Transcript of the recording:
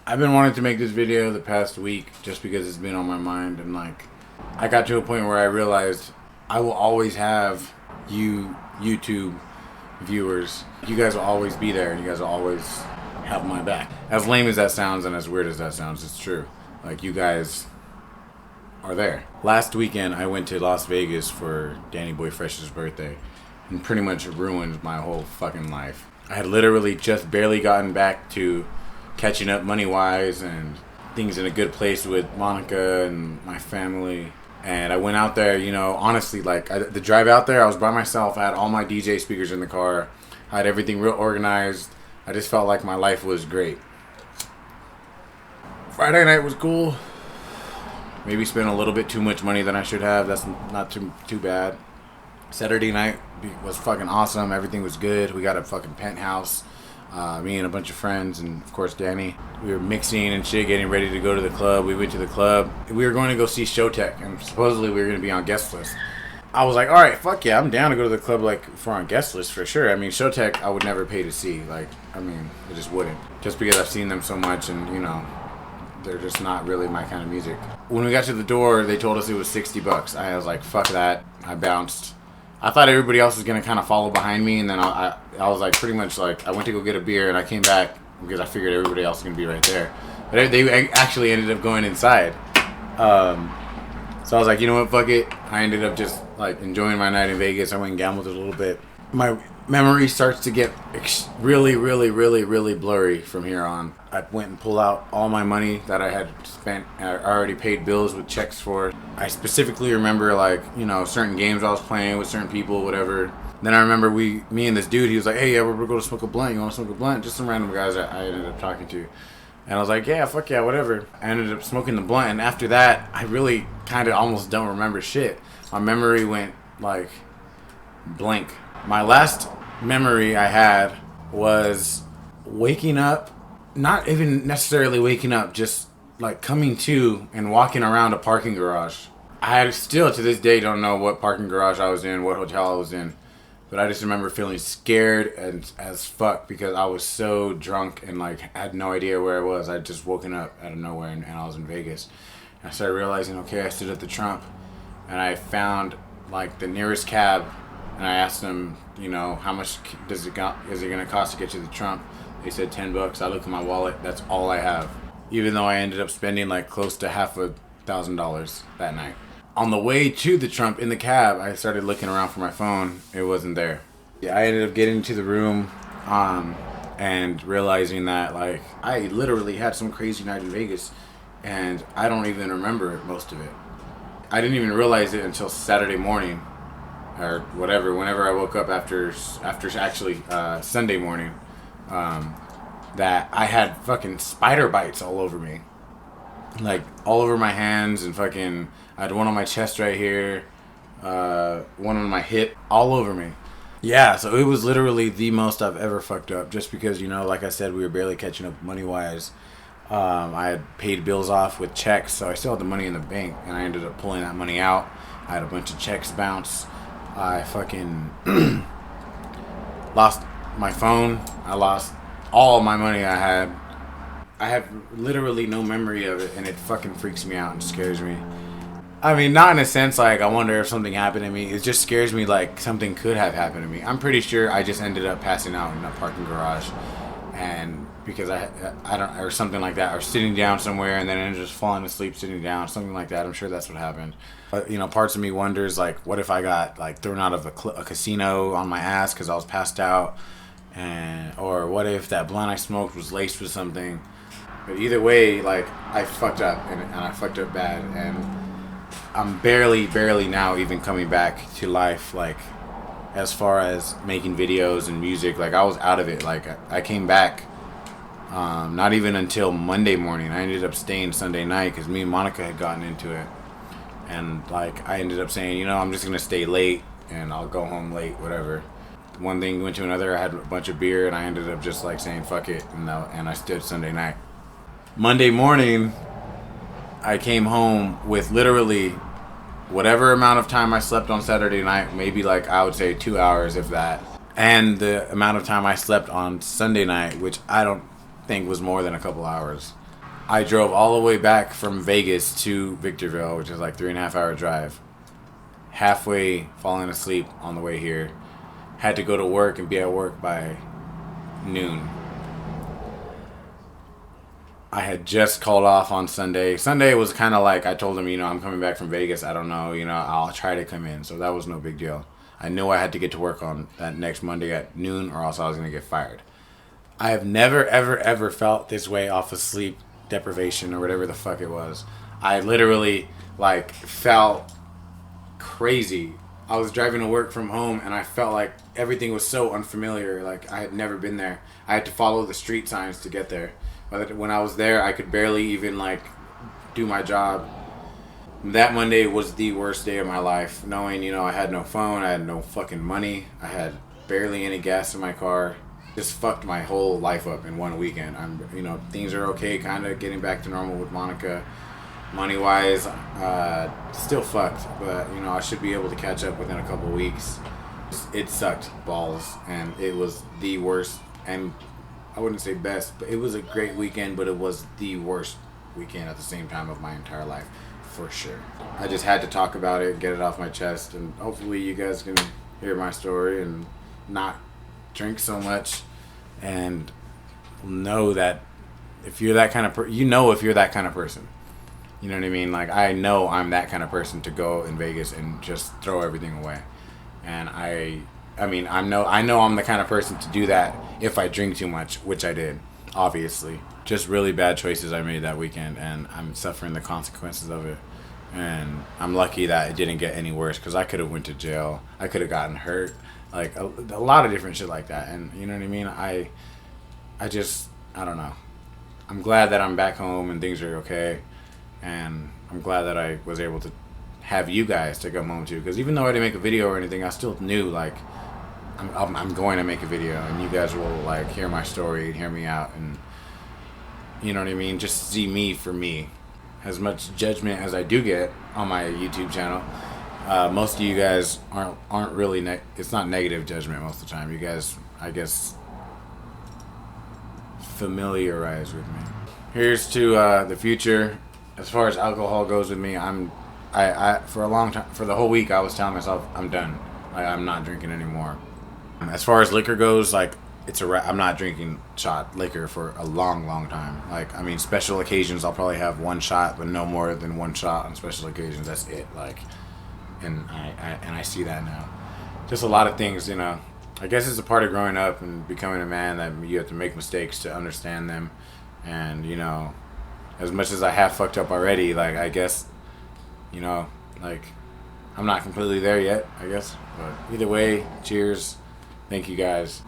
I've been wanting to make this video the past week just because it's been on my mind, and like I got to a point where I realized I will always have you YouTube viewers. You guys will always be there, and you guys will always have my back. As lame as that sounds and as weird as that sounds, it's true. Like, you guys are there. Last weekend I went to Las Vegas for Danny Boy Fresh's birthday and pretty much ruined my whole fucking life. I had literally just barely gotten back to catching up money wise and things in a good place with Monica and my family. And I went out there, you know, honestly, like the drive out there, I was by myself. I had all my DJ speakers in the car. I had everything real organized. I just felt like my life was great. Friday night was cool. Maybe spent a little bit too much money than I should have. That's not too bad. Saturday night was fucking awesome. Everything was good. We got a fucking penthouse. Me and a bunch of friends, and of course Danny. We were mixing and shit, getting ready to go to the club. We went to the club. We were going to go see Showtech, and supposedly we were going to be on guest list. I was like, all right, fuck yeah, I'm down to go to the club like for on guest list for sure. I mean, Showtech I would never pay to see. Like, I mean, I just wouldn't. Just because I've seen them so much, and you know, they're just not really my kind of music. When we got to the door, they told us it was $60. I was like, fuck that. I bounced. I thought everybody else was gonna kind of follow behind me, and then I was like, pretty much like, I went to go get a beer, and I came back because I figured everybody else was gonna be right there. But they actually ended up going inside. So I was like, you know what, fuck it. I ended up just like enjoying my night in Vegas. I went and gambled a little bit. My memory starts to get really blurry from here on. I went and pulled out all my money that I had spent. I already paid bills with checks for. I specifically remember, like, you know, certain games I was playing with certain people, whatever. Then I remember me and this dude, he was like, hey, yeah, we're going to smoke a blunt. You want to smoke a blunt? Just some random guys that I ended up talking to. And I was like, yeah, fuck yeah, whatever. I ended up smoking the blunt, and after that, I really kind of almost don't remember shit. My memory went, like, blank. My last memory I had was waking up, not even necessarily waking up, just, like, coming to and walking around a parking garage. I still, to this day, don't know what parking garage I was in, what hotel I was in. But I just remember feeling scared as fuck because I was so drunk and like had no idea where I was. I'd just woken up out of nowhere and I was in Vegas. And I started realizing, okay, I stood at the Trump and I found like the nearest cab and I asked them, you know, how much is it going to cost to get to the Trump? They said $10. I looked at my wallet. That's all I have. Even though I ended up spending like close to $1,000 that night. On the way to the Trump in the cab, I started looking around for my phone. It wasn't there. Yeah, I ended up getting to the room and realizing that, like, I literally had some crazy night in Vegas, and I don't even remember most of it. I didn't even realize it until Saturday morning, or whatever, whenever I woke up after actually Sunday morning, that I had fucking spider bites all over me. Like, all over my hands and fucking... I had one on my chest right here, one on my hip, all over me. Yeah, so it was literally the most I've ever fucked up. Just because, you know, like I said, we were barely catching up money-wise. I had paid bills off with checks, so I still had the money in the bank. And I ended up pulling that money out. I had a bunch of checks bounce. I fucking lost my phone. I lost all my money I had. I have literally no memory of it, and it fucking freaks me out and scares me. I mean, not in a sense like I wonder if something happened to me. It just scares me like something could have happened to me. I'm pretty sure I just ended up passing out in a parking garage, and because I don't, or something like that, or sitting down somewhere and then I ended up just falling asleep sitting down, something like that. I'm sure that's what happened. But you know, parts of me wonders like, what if I got like thrown out of a casino on my ass because I was passed out, and or what if that blunt I smoked was laced with something. But either way, like I fucked up and I fucked up bad and. I'm barely now even coming back to life, like, as far as making videos and music. Like, I was out of it. Like, I came back, not even until Monday morning. I ended up staying Sunday night because me and Monica had gotten into it. And, like, I ended up saying, you know, I'm just going to stay late and I'll go home late, whatever. One thing went to another. I had a bunch of beer and I ended up just, like, saying, fuck it. And I stood Sunday night. Monday morning... I came home with literally whatever amount of time I slept on Saturday night, maybe like I would say 2 hours if that, and the amount of time I slept on Sunday night, which I don't think was more than a couple hours. I drove all the way back from Vegas to Victorville, which is like 3.5 hour drive. Halfway falling asleep on the way here. Had to go to work and be at work by noon. I had just called off on Sunday. Sunday was kind of like I told him, I'm coming back from Vegas. I don't know, I'll try to come in. So that was no big deal. I knew I had to get to work on that next Monday at noon or else I was going to get fired. I have never, ever, ever felt this way off of sleep deprivation or whatever the fuck it was. I literally, felt crazy. I was driving to work from home and I felt like everything was so unfamiliar. Like, I had never been there. I had to follow the street signs to get there. But when I was there, I could barely even, do my job. That Monday was the worst day of my life. Knowing, I had no phone, I had no fucking money, I had barely any gas in my car. Just fucked my whole life up in one weekend. Things are okay, kind of getting back to normal with Monica. Money-wise, still fucked. But, I should be able to catch up within a couple weeks. It sucked balls, and it was the worst. And I wouldn't say best, but it was a great weekend, but it was the worst weekend at the same time of my entire life, for sure. I just had to talk about it, get it off my chest, and hopefully you guys can hear my story and not drink so much and know that if you're that kind of if you're that kind of person. You know what I mean? I know I'm that kind of person to go in Vegas and just throw everything away. And I know I'm the kind of person to do that if I drink too much, which I did, obviously. Just really bad choices I made that weekend, and I'm suffering the consequences of it. And I'm lucky that it didn't get any worse, because I could have went to jail. I could have gotten hurt. A lot of different shit like that. And you know what I mean? I don't know. I'm glad that I'm back home and things are okay. And I'm glad that I was able to have you guys to come home to, because even though I didn't make a video or anything, I still knew I'm going to make a video, and you guys will hear my story and hear me out, and you know what I mean, just see me for me. As much judgment as I do get on my YouTube channel, most of you guys aren't really it's not negative judgment most of the time. You guys, I guess, familiarize with me. Here's to the future. As far as alcohol goes with me, I for a long time, for the whole week, I was telling myself I'm done. I'm not drinking anymore. As far as liquor goes, I'm not drinking shot liquor for a long, long time. Special occasions, I'll probably have one shot, but no more than one shot on special occasions. That's it. And I see that now. Just a lot of things, I guess it's a part of growing up and becoming a man that you have to make mistakes to understand them. And, as much as I have fucked up already, I guess, I'm not completely there yet, I guess. But either way, cheers. Thank you guys.